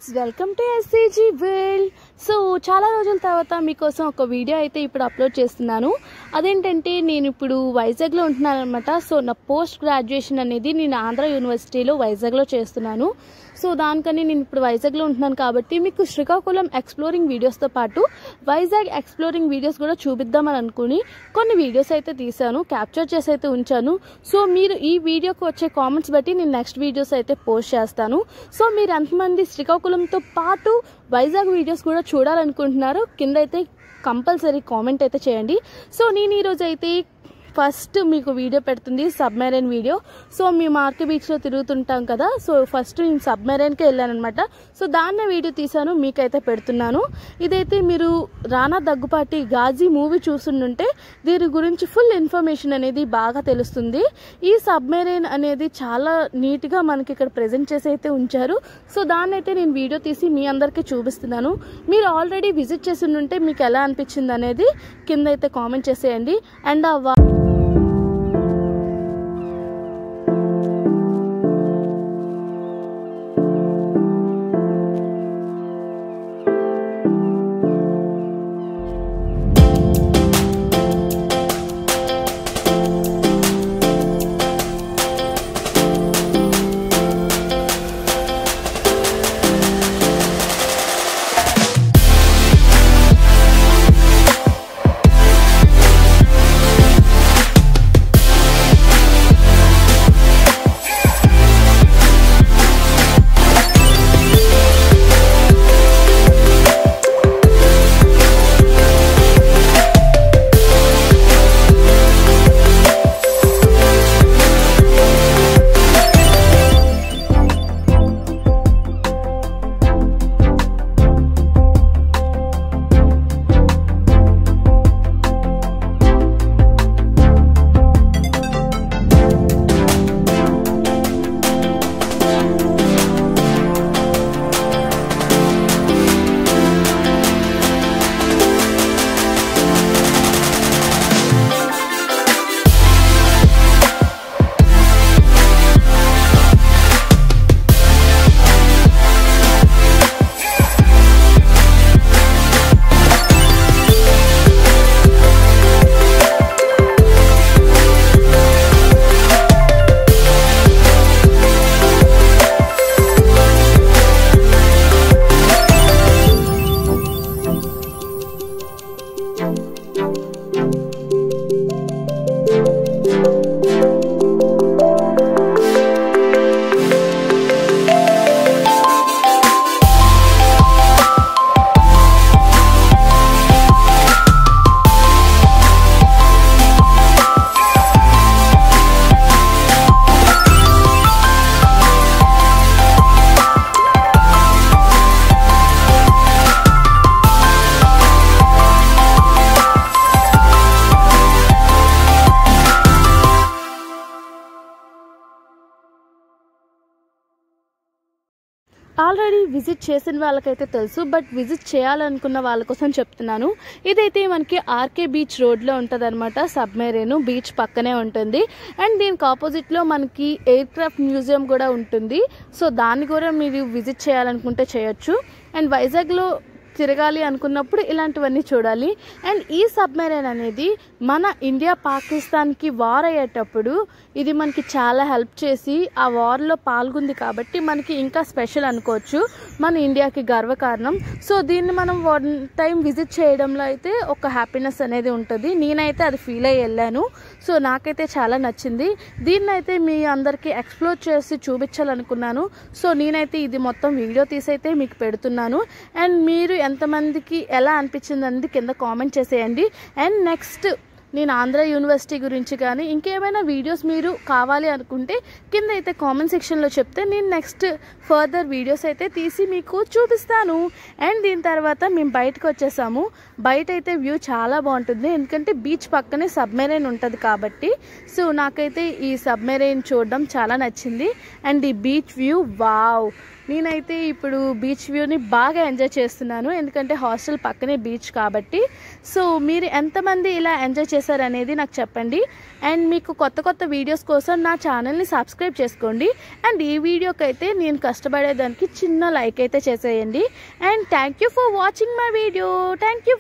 Friends, welcome to SCG world. So చాలా రోజుల తర్వాత మీకోసం ఒక వీడియో అయితే ఇప్పుడు అప్లోడ్ చేస్తున్నాను. అదేంటంటే నేను ఇప్పుడు వైజాగ్లో ఉంటున్నాను అనమాట. సో నా పోస్ట్ గ్రాడ్యుయేషన్ అనేది నేను ఆంధ్ర యూనివర్సిటీలో వైజాగ్లో చేస్తున్నాను. సో దానికని నేను ఇప్పుడు వైజాగ్లో ఉంటున్నాను కాబట్టి మీకు శ్రీకాకుళం ఎక్స్ప్లోరింగ్ వీడియోస్తో పాటు వైజాగ్ ఎక్స్ప్లోరింగ్ వీడియోస్ కూడా చూపిద్దామని అనుకుని కొన్ని వీడియోస్ అయితే తీశాను, క్యాప్చర్ చేసి అయితే ఉంచాను. సో మీరు ఈ వీడియోకి వచ్చే కామెంట్స్ బట్టి నేను నెక్స్ట్ వీడియోస్ అయితే పోస్ట్ చేస్తాను. సో మీరు ఎంతమంది శ్రీకాకుళంతో పాటు వైజాగ్ వీడియోస్ కూడా చూడాలనుకుంటున్నారు కింద అయితే కంపల్సరీ కామెంట్ అయితే చేయండి. సో నేను ఈరోజు అయితే ఫస్ట్ మీకు వీడియో పెడుతుంది సబ్మెరైన్ వీడియో. సో మేము ఆర్కే బీచ్లో తిరుగుతుంటాం కదా, సో ఫస్ట్ నేను సబ్మెరైన్కే వెళ్ళాను అనమాట. సో దాన్నే వీడియో తీశాను, మీకైతే పెడుతున్నాను. ఇదైతే మీరు రానా దగ్గుపాటి గాజీ మూవీ చూస్తుంటే దీని గురించి ఫుల్ ఇన్ఫర్మేషన్ అనేది బాగా తెలుస్తుంది. ఈ సబ్మెరైన్ అనేది చాలా నీట్గా మనకి ఇక్కడ ప్రజెంట్ చేసి అయితే ఉంచారు. సో దాన్ని అయితే నేను వీడియో తీసి మీ అందరికీ చూపిస్తున్నాను. మీరు ఆల్రెడీ విజిట్ చేసి ఉంటే మీకు ఎలా అనిపించింది అనేది కింద అయితే కామెంట్ చేసేయండి. అండ్ ఆల్రెడీ విజిట్ చేసిన వాళ్ళకైతే తెలుసు, బట్ విజిట్ చేయాలనుకున్న వాళ్ళ కోసం చెప్తున్నాను. ఇదైతే మనకి ఆర్కే బీచ్ రోడ్లో ఉంటుంది అనమాట. సబ్మెరైన్ బీచ్ పక్కనే ఉంటుంది. అండ్ దీనికి ఆపోజిట్లో మనకి ఎయిర్ క్రాఫ్ట్ మ్యూజియం కూడా ఉంటుంది. సో దాన్ని కూడా మీరు విజిట్ చేయాలనుకుంటే చేయొచ్చు. అండ్ వైజాగ్లో తిరగాలి అనుకున్నప్పుడు ఇలాంటివన్నీ చూడాలి. అండ్ ఈ సబ్మెరైన్ అనేది మన ఇండియా పాకిస్తాన్కి వార్ అయ్యేటప్పుడు ఇది మనకి చాలా హెల్ప్ చేసి ఆ వార్లో పాల్గొంది కాబట్టి మనకి ఇంకా స్పెషల్ అనుకోవచ్చు, మన ఇండియాకి గర్వకారణం. సో దీన్ని మనం వన్ టైం విజిట్ చేయడంలో అయితే ఒక హ్యాపీనెస్ అనేది ఉంటుంది. నేనైతే అది ఫీల్ అయ్యి వెళ్ళాను. సో నాకైతే చాలా నచ్చింది. దీన్ని అయితే మీ అందరికీ ఎక్స్ప్లోర్ చేసి చూపించాలనుకున్నాను. సో నేనైతే ఇది మొత్తం వీడియో తీసి అయితే మీకు పెడుతున్నాను. అండ్ మీరు ఎంతమందికి ఎలా అనిపించింది అనేది కింద కామెంట్ చేసేయండి. అండ్ నెక్స్ట్ నేను ఆంధ్ర యూనివర్సిటీ గురించి కానీ ఇంకేమైనా వీడియోస్ మీరు కావాలి అనుకుంటే కింద అయితే కామెంట్ సెక్షన్లో చెప్తే నేను నెక్స్ట్ ఫర్దర్ వీడియోస్ అయితే తీసి మీకు చూపిస్తాను. అండ్ దీని తర్వాత మేము బయటకు వచ్చేసాము. బయట అయితే వ్యూ చాలా బాగుంటుంది, ఎందుకంటే బీచ్ పక్కనే సబ్మెరైన్ ఉంటుంది కాబట్టి. సో నాకైతే ఈ సబ్మెరైన్ చూడడం చాలా నచ్చింది. అండ్ ఈ బీచ్ వ్యూ వావ్, నేనైతే ఇప్పుడు బీచ్ వ్యూని బాగా ఎంజాయ్ చేస్తున్నాను, ఎందుకంటే హాస్టల్ పక్కనే బీచ్ కాబట్టి. సో మీరు ఎంతమంది ఇలా ఎంజాయ్ చేశారు అనేది నాకు చెప్పండి. అండ్ మీకు కొత్త వీడియోస్ కోసం నా ఛానల్ని సబ్స్క్రైబ్ చేసుకోండి. అండ్ ఈ వీడియోకి అయితే నేను కష్టపడేదానికి చిన్న లైక్ అయితే చేసేయండి. And thank you for watching my video. Thank you.